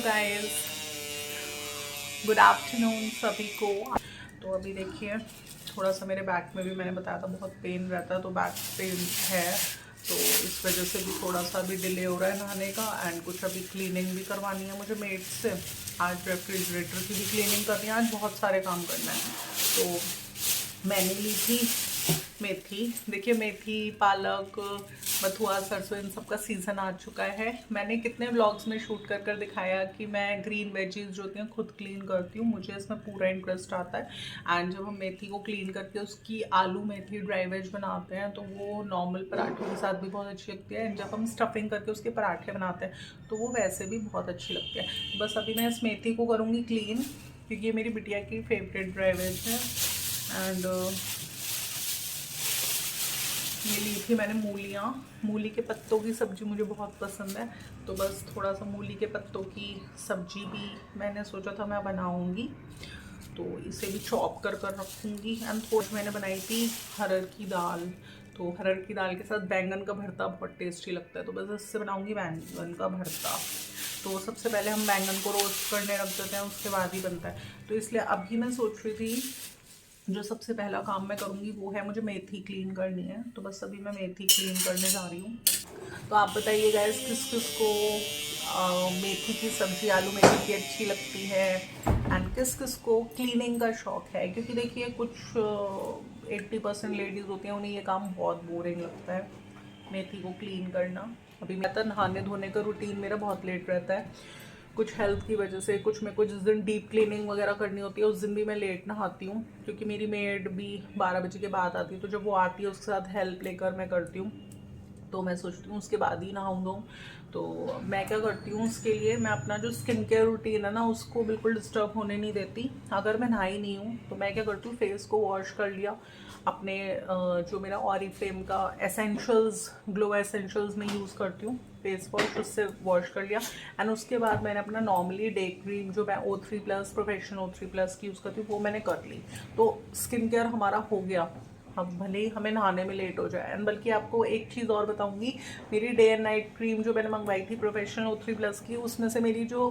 Guys, good afternoon सभी को। तो अभी देखिए थोड़ा सा मेरे बैक में भी मैंने बताया था बहुत पेन रहता है, तो बैक पेन है, तो इस वजह से भी थोड़ा सा भी डिले हो रहा है नहाने का। एंड कुछ अभी क्लीनिंग भी करवानी है मुझे मेड से। आज रेफ्रिजरेटर की भी क्लीनिंग करनी है, आज बहुत सारे काम करना है। तो मैंने ली थी मेथी। देखिए मेथी, पालक, बथुआ, सरसों, इन सब का सीज़न आ चुका है। मैंने कितने व्लॉग्स में शूट कर कर दिखाया कि मैं ग्रीन वेजीज जो होती हैं खुद क्लीन करती हूँ, मुझे इसमें पूरा इंटरेस्ट आता है। एंड जब हम मेथी को क्लीन करके उसकी आलू मेथी ड्राई वेज बनाते हैं तो वो नॉर्मल पराठों के साथ भी बहुत अच्छी लगती है। एंड जब हम स्टफिंग करके उसके पराठे बनाते हैं तो वो वैसे भी बहुत अच्छी लगती है। बस अभी मैं इस मेथी को करूँगी क्लीन, क्योंकि ये मेरी बिटिया की फेवरेट ड्राई वेज है। एंड ये ली थी मैंने मूलियाँ। मूली के पत्तों की सब्ज़ी मुझे बहुत पसंद है, तो बस थोड़ा सा मूली के पत्तों की सब्ज़ी भी मैंने सोचा था मैं बनाऊंगी, तो इसे भी चॉप कर कर रखूँगी। एंड थोड़ी मैंने बनाई थी हरड़ की दाल, तो हरड़ की दाल के साथ बैंगन का भरता बहुत टेस्टी लगता है, तो बस इससे बनाऊँगी बैंगन का भरता। तो सबसे पहले हम बैंगन को रोस्ट करने रख देते हैं, उसके बाद ही बनता है। तो इसलिए अभी मैं सोच रही थी जो सबसे पहला काम मैं करूँगी वो है मुझे मेथी क्लीन करनी है, तो बस अभी मैं मेथी क्लीन करने जा रही हूँ। तो आप बताइए गाइस, किस किस को मेथी की सब्ज़ी, आलू मेथी की अच्छी लगती है, एंड किस किस को क्लीनिंग का शौक़ है। क्योंकि देखिए कुछ 80% लेडीज़ होती हैं, उन्हें ये काम बहुत बोरिंग लगता है, मेथी को क्लीन करना। अभी मैं तो नहाने धोने का रूटीन मेरा बहुत लेट रहता है, कुछ हेल्थ की वजह से। कुछ जिस दिन डीप क्लीनिंग वगैरह करनी होती है उस दिन भी मैं लेट नहाती हूँ, क्योंकि मेरी मेड भी 12 बजे के बाद आती है, तो जब वो आती है उसके साथ हेल्प लेकर मैं करती हूँ, तो मैं सोचती हूँ उसके बाद ही नहाऊंगा। तो मैं क्या करती हूँ उसके लिए, मैं अपना जो स्किन केयर रूटीन है ना उसको बिल्कुल डिस्टर्ब होने नहीं देती। अगर मैं नहाई नहीं हूँ तो मैं क्या करती हूँ, फेस को वॉश कर लिया अपने जो मेरा ऑरिफ्लेम का एसेंशियल्स, ग्लो एसेंशियल्स में यूज़ करती हूँ फेस वॉश, उससे वॉश कर लिया। एंड उसके बाद मैंने अपना नॉर्मली डे क्रीम जो मैं O3+ प्रोफेशनल O3+ की यूज़ करती हूँ वो मैंने कर ली, तो स्किन केयर हमारा हो गया। अब भले ही हमें नहाने में लेट हो जाए। एंड बल्कि आपको एक चीज़ और बताऊंगी, मेरी डे एंड नाइट क्रीम जो मैंने मंगवाई थी प्रोफेशनल O3+ की, उसमें से मेरी जो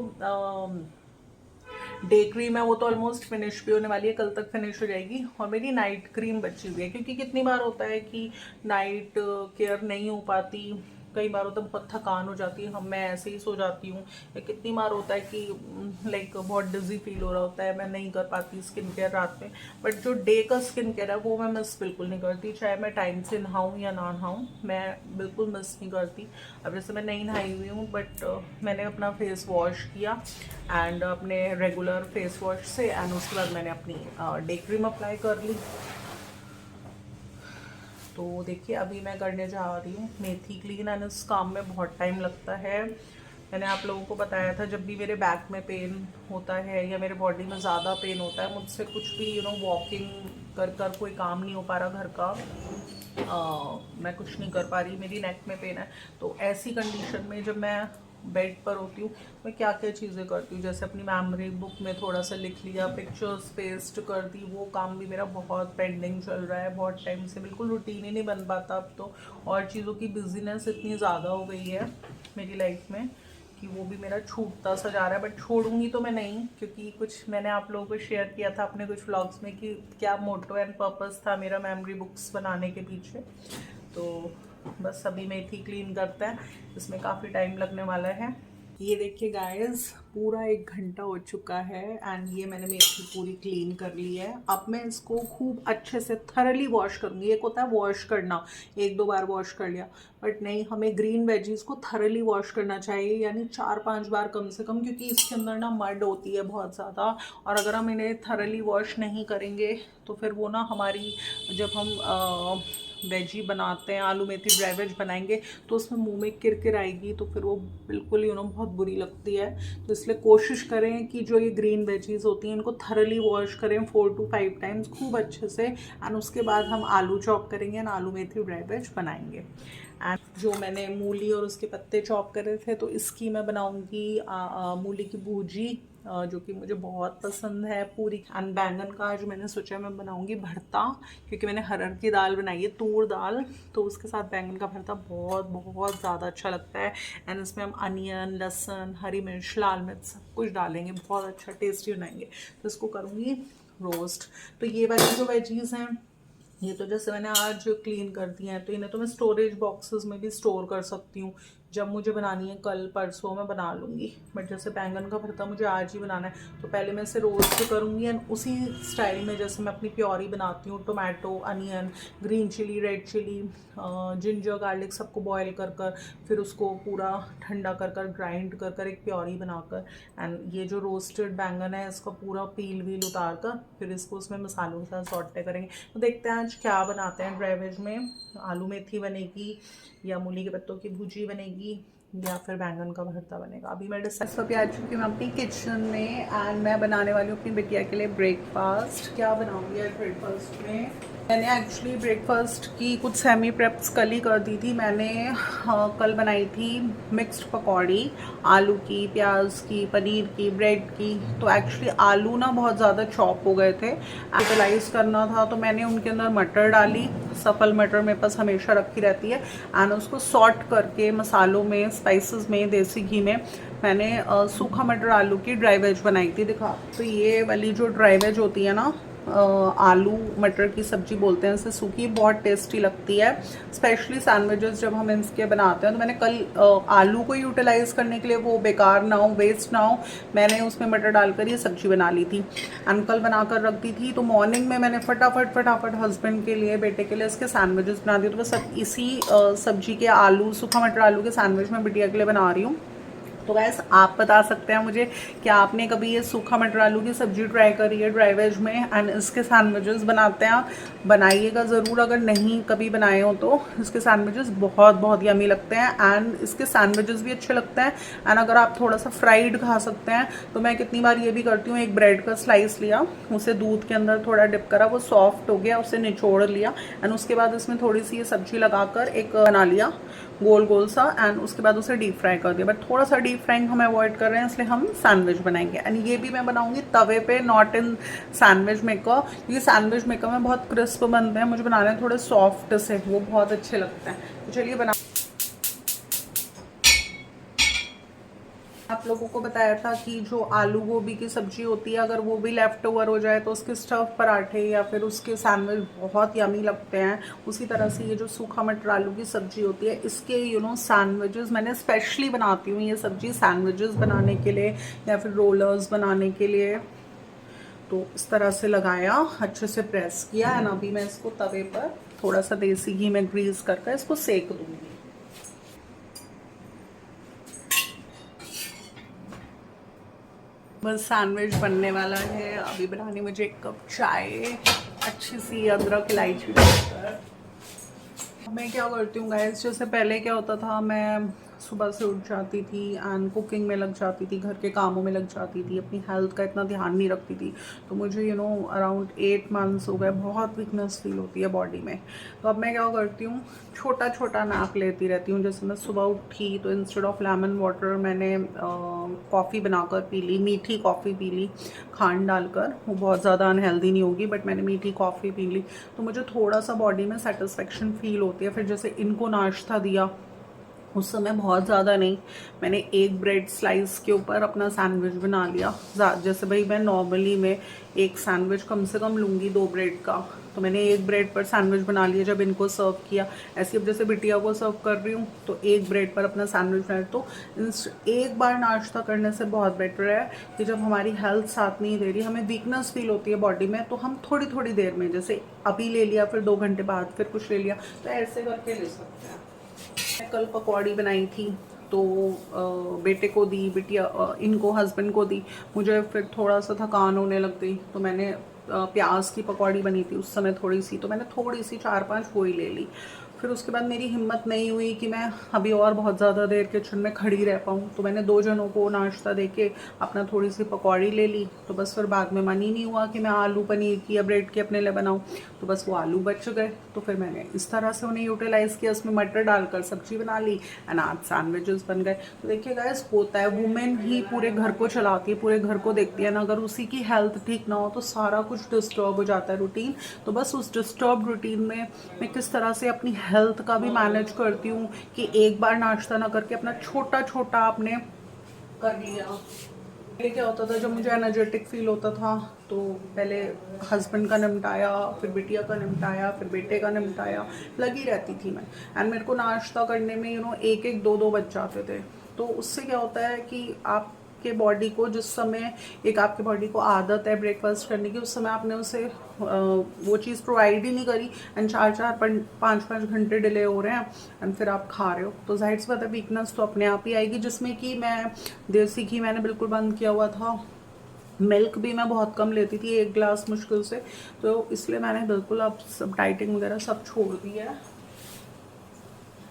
डे क्रीम है वो तो ऑलमोस्ट फिनिश भी होने वाली है, कल तक फिनिश हो जाएगी, और मेरी नाइट क्रीम बची हुई है। क्योंकि कितनी बार होता है कि नाइट केयर नहीं हो पाती, कई बार होता है बहुत थकान हो जाती है, मैं ऐसे ही सो जाती हूँ, या कितनी बार होता है कि लाइक बहुत डिजी फील हो रहा होता है, मैं नहीं कर पाती स्किन केयर रात में। बट जो डे का स्किन केयर है वो मैं मिस बिल्कुल नहीं करती, चाहे मैं टाइम से नहाऊँ या ना नहाऊँ, मैं बिल्कुल मिस नहीं करती। अब जैसे मैं नहीं नहाई हुई हूँ, बट मैंने अपना फेस वॉश किया एंड अपने रेगुलर फेस वॉश से, एंड उसके बाद मैंने अपनी डे क्रीम अप्लाई कर ली। तो देखिए अभी मैं करने जा रही हूँ मेथी क्लीन, एंड इस काम में बहुत टाइम लगता है। मैंने आप लोगों को बताया था, जब भी मेरे बैक में पेन होता है या मेरे बॉडी में ज़्यादा पेन होता है, मुझसे कुछ भी वॉकिंग कर कर कोई काम नहीं हो पा रहा घर का, मैं कुछ नहीं कर पा रही, मेरी नेक में पेन है, तो ऐसी कंडीशन में जब मैं बेड पर होती हूँ मैं क्या क्या चीज़ें करती हूँ, जैसे अपनी मेमोरी बुक में थोड़ा सा लिख लिया, पिक्चर्स पेस्ट कर दी, वो काम भी मेरा बहुत पेंडिंग चल रहा है बहुत टाइम से, बिल्कुल रूटीन ही नहीं बन पाता अब तो। और चीज़ों की बिजीनेस इतनी ज़्यादा हो गई है मेरी लाइफ में कि वो भी मेरा छूटता सा जा रहा है। बट छोड़ूंगी तो मैं नहीं, क्योंकि कुछ मैंने आप लोगों को शेयर किया था अपने कुछ व्लॉग्स में कि क्या मोटो एंड पर्पस था मेरा मेमोरी बुक्स बनाने के पीछे। तो बस अभी मेथी क्लीन करते हैं, इसमें काफ़ी टाइम लगने वाला है। ये देखिए गाइस, पूरा 1 घंटा हो चुका है एंड ये मैंने मेथी पूरी क्लीन कर ली है। अब मैं इसको खूब अच्छे से थरली वॉश करूँगी। एक होता है वॉश करना, 1-2 बार वॉश कर लिया, बट नहीं, हमें ग्रीन वेजीज को थरली वॉश करना चाहिए, यानी 4-5 बार कम से कम, क्योंकि इसके अंदर ना मड होती है बहुत ज़्यादा, और अगर हम इन्हें थरली वॉश नहीं करेंगे तो फिर वो ना हमारी, जब हम वेजी बनाते हैं, आलू मेथी ड्राई वेज बनाएंगे तो उसमें मुंह में किरकिर आएगी, तो फिर वो बिल्कुल बहुत बुरी लगती है। तो इसलिए कोशिश करें कि जो ये ग्रीन वेजीज होती हैं इनको थरली वॉश करें 4 to 5 टाइम्स खूब अच्छे से, एंड उसके बाद हम आलू चॉप करेंगे एंड आलू मेथी ड्राई वेज बनाएंगे। एंड जो मैंने मूली और उसके पत्ते चॉप करे थे, तो इसकी मैं बनाऊंगी मूली की भूजी, जो कि मुझे बहुत पसंद है पूरी। एंड बैंगन का आज मैंने सोचा मैं बनाऊंगी भरता, क्योंकि मैंने हरहर की दाल बनाई है, तूर दाल, तो उसके साथ बैंगन का भरता बहुत बहुत ज़्यादा अच्छा लगता है। एंड इसमें हम अनियन, लहसुन, हरी मिर्च, लाल मिर्च सब कुछ डालेंगे, बहुत अच्छा टेस्टी बनाएंगे। तो इसको करूँगी रोस्ट। तो ये वाली जो वेजीज हैं, ये तो जैसे मैंने आज क्लीन कर दिए हैं, तो इन्हें तो मैं स्टोरेज बॉक्सेस में भी स्टोर कर सकती हूँ, जब मुझे बनानी है कल परसों मैं बना लूँगी। बट जैसे बैंगन का भरता मुझे आज ही बनाना है, तो पहले मैं इसे रोस्ट करूँगी एंड उसी स्टाइल में जैसे मैं अपनी प्योरी बनाती हूँ, tomato, onion, green chilli, red chilli, ginger, garlic सबको बॉयल कर कर, फिर उसको पूरा ठंडा कर कर, ग्राइंड कर कर एक प्योरी बनाकर, एंड ये जो रोस्टेड बैंगन है इसका पूरा पील वील उतार कर फिर इसको उसमें मसालों के साथ सॉटे करेंगे। तो देखते हैं आज क्या बनाते हैं ड्राई वेज में। आलू मेथी बनेगी, या मूली के पत्तों की भुजी बनेगी, या फिर बैंगन का भरता बनेगा। अभी मैं डिसाइड पे आ चुकी हूँ अपनी किचन में, एंड मैं बनाने वाली हूँ अपनी बिटिया के लिए ब्रेकफास्ट। क्या बनाऊंगी आज ब्रेकफास्ट में? मैंने एक्चुअली ब्रेकफास्ट की कुछ सेमी प्रेप्स कल ही कर दी थी। मैंने कल बनाई थी मिक्स्ड पकौड़ी, आलू की, प्याज की, पनीर की, ब्रेड की। तो एक्चुअली आलू ना बहुत ज़्यादा चॉप हो गए थे, यूटिलाइज करना था, तो मैंने उनके अंदर मटर डाली, सफल मटर मेरे पास हमेशा रखी रहती है, एंड उसको सॉट करके मसालों में, स्पाइसेस में, देसी घी में मैंने सूखा मटर आलू की ड्राई वेज बनाई थी। दिखा, तो ये वाली जो ड्राई वेज होती है ना, आलू मटर की सब्जी बोलते हैं इसे, सूखी, बहुत टेस्टी लगती है, स्पेशली सैंडविचेस जब हम इसके बनाते हैं। तो मैंने कल आलू को यूटिलाइज करने के लिए, वो बेकार ना हो, वेस्ट ना हो, मैंने उसमें मटर डालकर ये सब्जी बना ली थी, एंड कल बना कर रख दी थी। तो मॉर्निंग में मैंने फटाफट हस्बैंड के लिए, बेटे के लिए इसके सैंडविचेस बना दिए। तो बस इसी सब्जी के आलू, सूखा मटर आलू के सैंडविच मैं बिटिया के लिए बना रही हूँ। तो गैस आप बता सकते हैं मुझे, क्या आपने कभी ये सूखा मटर आलू की सब्जी ट्राई करी है ड्राई वेज में, एंड इसके सैंडविचेस बनाते हैं आप, बनाइएगा ज़रूर। अगर नहीं कभी बनाए हो तो इसके सैंडविचेस बहुत बहुत यमी लगते हैं, एंड इसके सैंडविचेस भी अच्छे लगते हैं। एंड अगर आप थोड़ा सा फ्राइड खा सकते हैं, तो मैं कितनी बार ये भी करती हूँ, एक ब्रेड का स्लाइस लिया, उसे दूध के अंदर थोड़ा डिप करा, वो सॉफ्ट हो गया, उसे निचोड़ लिया, एंड उसके बाद इसमें थोड़ी सी ये सब्जी लगाकर एक बना लिया गोल गोल सा, एंड उसके बाद उसे डीप फ्राई कर दिया। बट थोड़ा सा डीप फ्राइंग हम अवॉइड कर रहे हैं, इसलिए हम सैंडविच बनाएंगे। एंड ये भी मैं बनाऊंगी तवे पे, नॉट इन सैंडविच मेकर, क्योंकि सैंडविच मेकर में बहुत क्रिस्प बनते हैं, मुझे बनाने थोड़े सॉफ्ट से, वो बहुत अच्छे लगते हैं। तो चलिए बना, आप लोगों को बताया था कि जो आलू गोभी की सब्जी होती है, अगर वो भी लेफ्ट ओवर हो जाए तो उसके स्टफ पराठे या फिर उसके सैंडविच बहुत यमी लगते हैं। उसी तरह से ये जो सूखा मटर आलू की सब्जी होती है, इसके सैंडविचेस मैंने स्पेशली बनाती हूँ ये सब्जी सैंडविचेस बनाने के लिए या फिर रोलर्स बनाने के लिए। तो इस तरह से लगाया, अच्छे से प्रेस किया, एंड अभी मैं इसको तवे पर थोड़ा सा देसी घी में ग्रीस करके इसको सेक दूंगी। बस सैंडविच बनने वाला है। अभी बनानी मुझे एक कप चाय, अच्छी सी अदरक इलायची डालकर। मैं क्या करती हूँ गाइस, जैसे पहले क्या होता था, मैं सुबह से उठ जाती थी एंड कुकिंग में लग जाती थी, घर के कामों में लग जाती थी, अपनी हेल्थ का इतना ध्यान नहीं रखती थी। तो मुझे अराउंड 8 मंथ्स हो गए, बहुत वीकनेस फील होती है बॉडी में। तो अब मैं क्या करती हूँ, छोटा छोटा नैप लेती रहती हूँ। जैसे मैं सुबह उठी तो इंस्टेड ऑफ लेमन वाटर मैंने कॉफ़ी बनाकर पी ली, मीठी कॉफ़ी पी ली खांड डालकर। वो बहुत ज़्यादा अनहेल्दी नहीं होगी, बट मैंने मीठी कॉफ़ी पी ली, तो मुझे थोड़ा सा बॉडी में सेटिस्फेक्शन फील होती है। फिर जैसे इनको नाश्ता दिया, उस समय बहुत ज़्यादा नहीं, मैंने एक ब्रेड स्लाइस के ऊपर अपना सैंडविच बना लिया। जैसे भाई मैं नॉर्मली में एक सैंडविच कम से कम लूँगी 2 ब्रेड का, तो मैंने एक ब्रेड पर सैंडविच बना लिया जब इनको सर्व किया। ऐसे अब जैसे बिटिया को सर्व कर रही हूँ तो एक ब्रेड पर अपना सैंडविच बनाया। तो एक बार नाश्ता करने से बहुत बेटर है कि जब हमारी हेल्थ साथ नहीं दे रही, हमें वीकनेस फील होती है बॉडी में, तो हम थोड़ी थोड़ी देर में, जैसे अभी ले लिया, फिर 2 घंटे बाद फिर कुछ ले लिया, तो ऐसे करके ले सकते हैं। मैं कल पकौड़ी बनाई थी, तो बेटे को दी, बिटिया इनको हस्बैंड को दी। मुझे फिर थोड़ा सा थकान होने लग गई, तो मैंने प्याज की पकौड़ी बनी थी उस समय थोड़ी सी, तो मैंने थोड़ी सी 4-5 वो ही ले ली। फिर उसके बाद मेरी हिम्मत नहीं हुई कि मैं अभी और बहुत ज़्यादा देर किचन में खड़ी रह पाऊँ, तो मैंने 2 जनों को नाश्ता देके अपना थोड़ी सी पकौड़ी ले ली। तो बस फिर बाद में मन ही नहीं हुआ कि मैं आलू पनीर की या ब्रेड की अपने लिए बनाऊँ, तो बस वो आलू बच गए। तो फिर मैंने इस तरह से उन्हें यूटिलाइज़ किया, उसमें मटर डालकर सब्जी बना ली एंड आज सैंडविचेस बन गए। तो देखिए गाइस, होता है, वुमेन ही पूरे घर को चलाती है, पूरे घर को देखती है ना, अगर उसी की हेल्थ ठीक ना हो तो सारा कुछ डिस्टर्ब हो जाता है रूटीन। तो बस उस डिस्टर्ब रूटीन में मैं किस तरह से अपनी हेल्थ का भी मैनेज करती हूँ कि एक बार नाश्ता ना करके अपना छोटा छोटा आपने कर लिया। पहले क्या होता था, जब मुझे एनर्जेटिक फील होता था तो पहले हस्बैंड का निपटाया, फिर बिटिया का निपटाया, फिर बेटे का निपटाया, लगी रहती थी मैं। एंड मेरे को नाश्ता करने में एक एक दो दो बज जाते थे। तो उससे क्या होता है कि आपके बॉडी को जिस समय आपके बॉडी को आदत है ब्रेकफास्ट करने की, उस समय आपने उसे वो चीज़ प्रोवाइड ही नहीं करी एंड 4-4-5-5 घंटे डिले हो रहे हैं एंड फिर आप खा रहे हो, तो जाहिर सी बात है वीकनेस तो अपने आप ही आएगी। जिसमें कि मैं देसी घी मैंने बिल्कुल बंद किया हुआ था, मिल्क भी मैं बहुत कम लेती थी, 1 ग्लास मुश्किल से, तो इसलिए मैंने बिल्कुल अब सब डाइटिंग वगैरह सब छोड़ दिया है।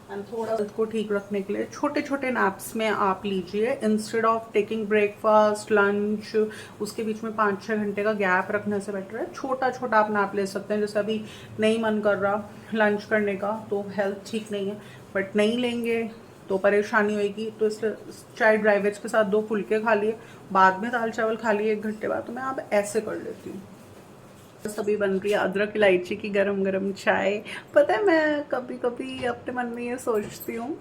एंड थोड़ा हेल्थ को ठीक रखने के लिए छोटे छोटे नैप्स में आप लीजिए, instead of taking breakfast lunch, उसके बीच में 5-6 घंटे का गैप रखने से बेटर है छोटा छोटा आप नैप ले सकते हैं। जैसे अभी नहीं मन कर रहा लंच करने का, तो हेल्थ ठीक नहीं है, बट नहीं लेंगे तो परेशानी होगी, तो इसलिए चाहे ड्राई वेज के साथ 2 फुलके खा लिए, बाद में दाल चावल खा लिए 1 घंटे बाद। तो मैं अब ऐसे कर लेती हूँ। अभी बन रही है अदरक इलायची की गरम गरम चाय। पता है, मैं कभी कभी अपने मन में ये सोचती हूँ,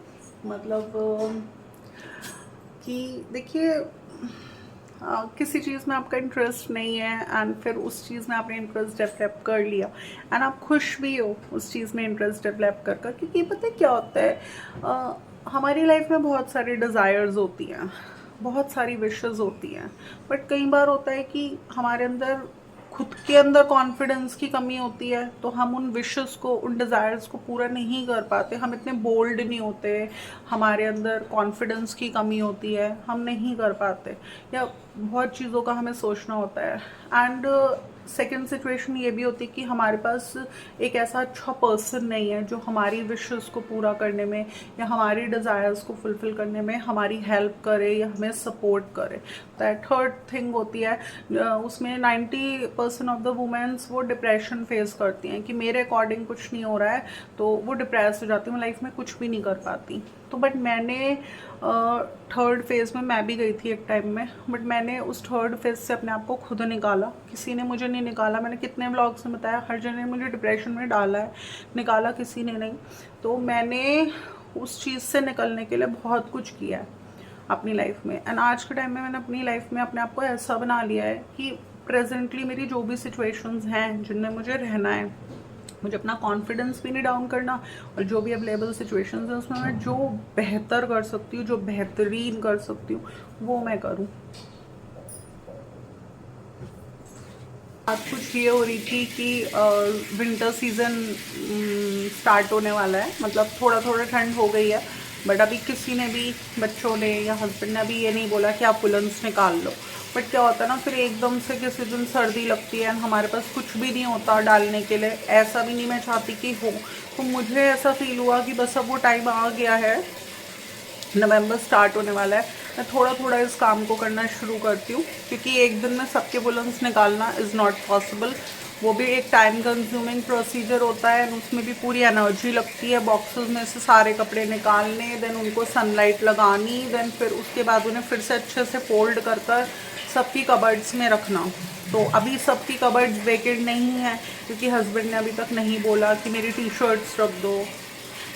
मतलब कि देखिए किसी चीज़ में आपका इंटरेस्ट नहीं है एंड फिर उस चीज़ में आपने इंटरेस्ट डेवलप कर लिया एंड आप खुश भी हो उस चीज़ में इंटरेस्ट डेवलप कर कर, क्योंकि पता है क्या होता है, हमारी लाइफ में बहुत सारी डिज़ायर्स होती हैं, बहुत सारी विशेस होती हैं, बट कई बार होता है कि हमारे अंदर खुद के अंदर कॉन्फिडेंस की कमी होती है, तो हम उन विशेस को, उन डिज़ायर्स को पूरा नहीं कर पाते, हम इतने बोल्ड नहीं होते, हमारे अंदर कॉन्फिडेंस की कमी होती है, हम नहीं कर पाते, या बहुत चीज़ों का हमें सोचना होता है। एंड सेकेंड सिचुएशन ये भी होती है कि हमारे पास एक ऐसा अच्छा पर्सन नहीं है जो हमारी विशेस को पूरा करने में या हमारी डिज़ायर्स को फुलफ़िल करने में हमारी हेल्प करे या हमें सपोर्ट करे। दैट थर्ड थिंग होती है, उसमें 90% ऑफ द वुमेन्स वो डिप्रेशन फेस करती हैं कि मेरे अकॉर्डिंग कुछ नहीं हो रहा है, तो वो डिप्रेस हो जाती हूँ, लाइफ में कुछ भी नहीं कर पाती। तो बट मैंने थर्ड फेज़ में मैं भी गई थी एक टाइम में, बट मैंने उस थर्ड फेज़ से अपने आप को खुद निकाला, किसी ने मुझे नहीं निकाला। मैंने कितने व्लॉग्स में बताया, हर जने मुझे डिप्रेशन में डाला है, निकाला किसी ने नहीं। तो मैंने उस चीज़ से निकलने के लिए बहुत कुछ किया है अपनी लाइफ में एंड आज के टाइम में मैंने अपनी लाइफ में अपने आप को ऐसा बना लिया है कि प्रेजेंटली मेरी जो भी सिचुएशंस हैं जिनमें मुझे रहना है, मुझे अपना कॉन्फिडेंस भी नहीं डाउन करना, और जो भी अवेलेबल सिचुएशंस हैं उसमें मैं जो बेहतर कर सकती हूँ, जो बेहतरीन कर सकती हूँ, वो मैं करूँ। आज कुछ ये हो रही थी कि विंटर सीज़न स्टार्ट होने वाला है, मतलब थोड़ा थोड़ा ठंड हो गई है, बट अभी किसी ने भी, बच्चों ने या हस्बैंड ने अभी ये नहीं बोला कि आप वुलन्स निकाल लो। बट क्या होता है ना, फिर एकदम से किसी दिन सर्दी लगती है, हमारे पास कुछ भी नहीं होता डालने के लिए, ऐसा भी नहीं मैं चाहती कि हो। तो मुझे ऐसा फील हुआ कि बस अब वो टाइम आ गया है, नवंबर स्टार्ट होने वाला है, मैं थोड़ा थोड़ा इस काम को करना शुरू करती हूँ, क्योंकि एक दिन में सबके वुलन्स निकालना इज़ नॉट पॉसिबल। वो भी एक टाइम कंज्यूमिंग प्रोसीजर होता है, उसमें भी पूरी एनर्जी लगती है, बॉक्सेस में से सारे कपड़े निकालने, देन उनको सनलाइट लगानी, देन फिर उसके बाद उन्हें फिर से अच्छे से फोल्ड कर कर सबकी कबर्ड्स में रखना। तो अभी सबकी कबर्ड्स वेकेंट नहीं है, क्योंकि हस्बैंड ने अभी तक नहीं बोला कि मेरी टी शर्ट्स रख दो,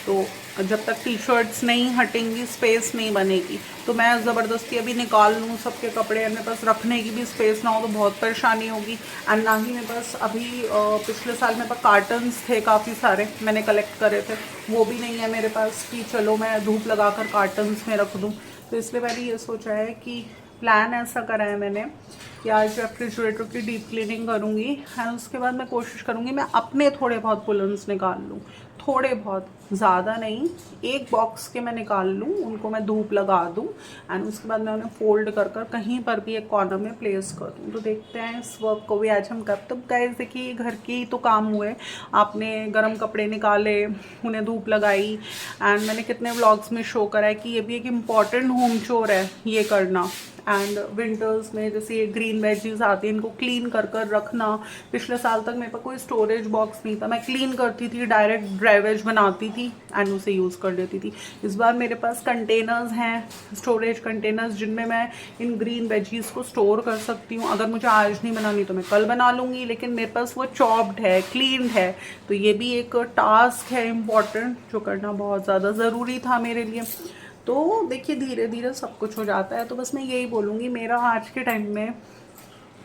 तो जब तक टी शर्ट्स नहीं हटेंगी स्पेस नहीं बनेगी। तो मैं ज़बरदस्ती अभी निकाल लूँ सबके कपड़े, मेरे पास रखने की भी स्पेस ना हो तो बहुत परेशानी होगी। एंड ना ही मेरे पास अभी पिछले साल मेरे पास कार्टन्स थे काफ़ी सारे, मैंने कलेक्ट करे थे, वो भी नहीं है मेरे पास कि चलो मैं धूप लगा कर कार्टन्स में रख दूँ। तो इसलिए मैंने ये सोचा है कि प्लान ऐसा करा है मैंने कि आज रेफ्रिजरेटर की डीप क्लीनिंग करूँगी एंड उसके बाद मैं कोशिश करूँगी मैं अपने थोड़े बहुत वुलन्स निकाल लूँ। थोड़े बहुत, ज़्यादा नहीं, एक बॉक्स के मैं निकाल लूँ, उनको मैं धूप लगा दूँ एंड उसके बाद मैं उन्हें फोल्ड कर कर कहीं पर भी एक कॉर्नर में प्लेस कर दूँ। तो देखते हैं इस वर्क को भी आज हम कब तक। गाइस देखिए घर के ही तो काम हुए, आपने गर्म कपड़े निकाले, उन्हें धूप लगाई एंड मैंने कितने व्लॉग्स में शो करा है कि ये भी एक इम्पॉर्टेंट होम चोर है ये करना। एंड विंटर्स में जैसे ये ग्रीन वेजीज आती हैं इनको क्लीन कर कर रखना। पिछले साल तक मेरे पास कोई स्टोरेज बॉक्स नहीं था, मैं क्लीन करती थी, डायरेक्ट ड्राई वेज बनाती थी एंड उसे यूज़ कर लेती थी। इस बार मेरे पास कंटेनर्स हैं, स्टोरेज कंटेनर्स, जिनमें मैं इन ग्रीन वेजीज को स्टोर कर सकती हूँ। अगर मुझे आज नहीं बनानी तो मैं कल बना लूँगी, लेकिन मेरे पास वो चॉप्ड है, क्लीन्ड है। तो ये भी एक टास्क है इम्पॉर्टेंट जो करना बहुत ज़्यादा ज़रूरी था मेरे लिए। तो देखिए धीरे धीरे सब कुछ हो जाता है। तो बस मैं यही बोलूँगी, मेरा आज के टाइम में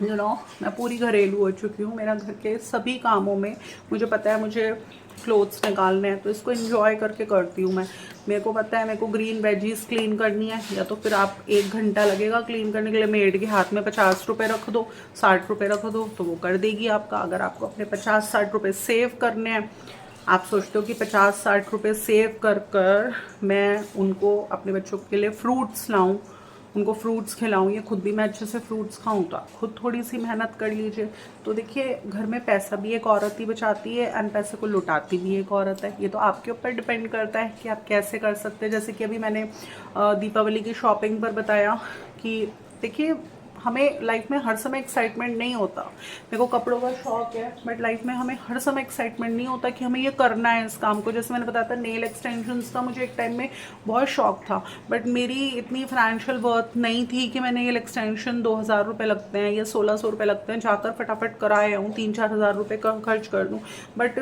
मैं पूरी घरेलू हो चुकी हूँ। मेरा घर के सभी कामों में मुझे पता है मुझे क्लोथ्स निकालने हैं, तो इसको एंजॉय करके करती हूँ मैं। मेरे को पता है मेरे को ग्रीन वेजीज क्लीन करनी है, या तो फिर आप 1 घंटा लगेगा क्लीन करने के लिए, मेड के हाथ में 50 रुपये रख दो, 60 रुपये रख दो, तो वो कर देगी आपका। अगर आपको अपने 50-60 रुपये सेव करने हैं, आप सोचते हो कि 50-60 रुपये सेव कर कर मैं उनको अपने बच्चों के लिए फ्रूट्स लाऊं, उनको फ्रूट्स खिलाऊं, या खुद भी मैं अच्छे से फ्रूट्स खाऊं, तो आप खुद थोड़ी सी मेहनत कर लीजिए। तो देखिए घर में पैसा भी एक औरत ही बचाती है एंड पैसे को लुटाती भी एक औरत है। ये तो आपके ऊपर डिपेंड करता है कि आप कैसे कर सकते हैं। जैसे कि अभी मैंने दीपावली की शॉपिंग पर बताया कि देखिए हमें लाइफ में हर समय एक्साइटमेंट नहीं होता। मेरे को कपड़ों का शौक है, बट लाइफ में हमें हर समय एक्साइटमेंट नहीं होता कि हमें ये करना है इस काम को। जैसे मैंने बताया था नेल एक्सटेंशंस का मुझे एक टाइम में बहुत शौक था, बट मेरी इतनी फाइनेंशियल वर्थ नहीं थी कि मैं नेल एक्सटेंशन 2000 रुपये लगते हैं या 1600 रुपये लगते हैं जाकर फटाफट कराए आऊँ, 3-4 हज़ार रुपये का खर्च कर दूँ। बट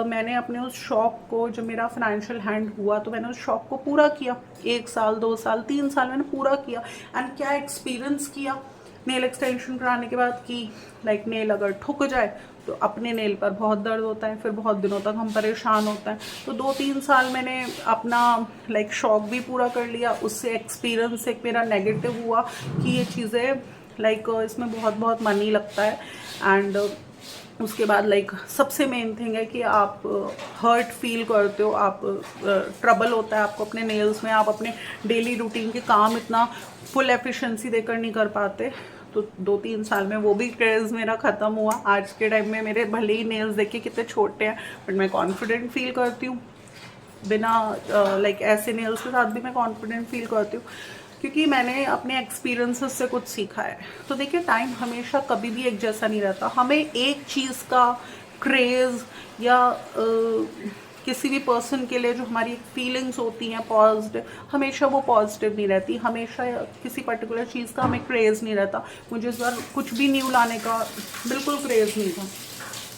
मैंने अपने उस शौक को, जब मेरा फाइनेंशियल हैंड हुआ तो मैंने उस शौक को पूरा किया। 1 साल, 2 साल, 3 साल मैंने पूरा किया एंड क्या एक्सपीरियंस किया नेल एक्सटेंशन कराने के बाद कि लाइक नेल अगर ठुक जाए तो अपने नेल पर बहुत दर्द होता है, फिर बहुत दिनों तक हम परेशान होते हैं। तो 2-3 साल मैंने अपना लाइक शौक भी पूरा कर लिया। उससे एक्सपीरियंस एक मेरा नेगेटिव हुआ कि ये चीज़ें लाइक इसमें बहुत बहुत मनी लगता है एंड उसके बाद लाइक सबसे मेन थिंग है कि आप हर्ट फील करते हो, आप ट्रबल होता है आपको अपने नेल्स में, आप अपने डेली रूटीन के काम इतना फुल एफिशिएंसी देकर नहीं कर पाते। तो 2-3 साल में वो भी क्रेज़ मेरा ख़त्म हुआ। आज के टाइम में मेरे भले ही नेल्स देखिए कितने छोटे हैं, बट मैं कॉन्फिडेंट फील करती हूँ। बिना लाइक ऐसे नेल्स के साथ भी मैं कॉन्फिडेंट फील करती हूँ, क्योंकि मैंने अपने एक्सपीरियंसेस से कुछ सीखा है। तो देखिए टाइम हमेशा कभी भी एक जैसा नहीं रहता। हमें एक चीज़ का क्रेज़ या किसी भी पर्सन के लिए जो हमारी फीलिंग्स होती हैं पॉजिटिव, हमेशा वो पॉजिटिव नहीं रहती। हमेशा किसी पर्टिकुलर चीज़ का हमें क्रेज़ नहीं रहता। मुझे इस बार कुछ भी न्यू लाने का बिल्कुल क्रेज़ नहीं था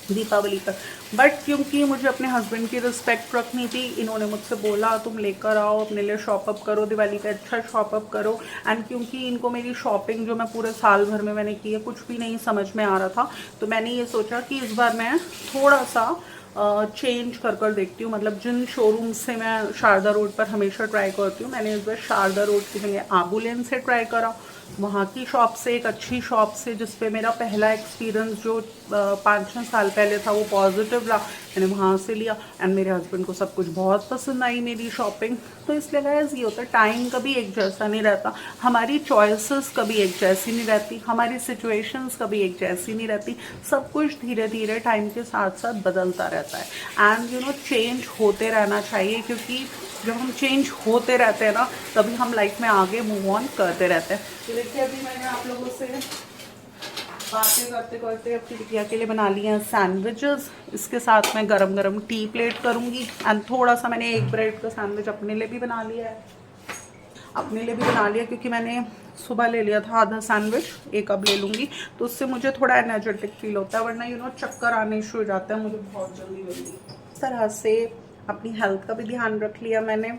दीपावली पर, बट क्योंकि मुझे अपने हस्बैंड की रिस्पेक्ट रखनी थी, इन्होंने मुझसे बोला तुम लेकर आओ अपने लिए, शॉप अप करो दिवाली पे, अच्छा शॉप अप करो। एंड क्योंकि इनको मेरी शॉपिंग जो मैं पूरे साल भर में मैंने की है कुछ भी नहीं समझ में आ रहा था, तो मैंने ये सोचा कि इस बार मैं थोड़ा सा चेंज कर देखती हूँ। मतलब जिन शोरूम से मैं शारदा रोड पर हमेशा ट्राई करती हूँ, मैंने इस बार शारदा रोड की जगह आबू लेन से ट्राई करा। वहाँ की शॉप से, एक अच्छी शॉप से, जिस पे मेरा पहला एक्सपीरियंस जो 5-6 साल पहले था वो पॉजिटिव रहा, मैंने वहाँ से लिया एंड मेरे हस्बैंड को सब कुछ बहुत पसंद आई मेरी शॉपिंग। तो इसलिए गाइस ये होता है, टाइम कभी एक जैसा नहीं रहता, हमारी चॉइसेस कभी एक जैसी नहीं रहती, हमारी सिचुएशंस कभी एक जैसी नहीं रहती। सब कुछ धीरे धीरे टाइम के साथ साथ बदलता रहता है एंड चेंज होते रहना चाहिए, क्योंकि जब हम चेंज होते रहते हैं ना तभी हम लाइफ में आगे मूव ऑन करते रहते हैं। तो देखिए अभी मैंने आप लोगों से बातें करते करते अपनी बिटिया के लिए बना लिए हैं सैंडविचेस। इसके साथ मैं गरम गरम टी प्लेट करूँगी एंड थोड़ा सा मैंने एक ब्रेड का सैंडविच अपने लिए भी बना लिया है, क्योंकि मैंने सुबह ले लिया था आधा सैंडविच, एक अब ले लूँगी, तो उससे मुझे थोड़ा एनर्जेटिक फील होता है, वरना चक्कर आने शुरू हो जाता है मुझे बहुत जल्दी। इस तरह से अपनी हेल्थ का भी ध्यान रख लिया मैंने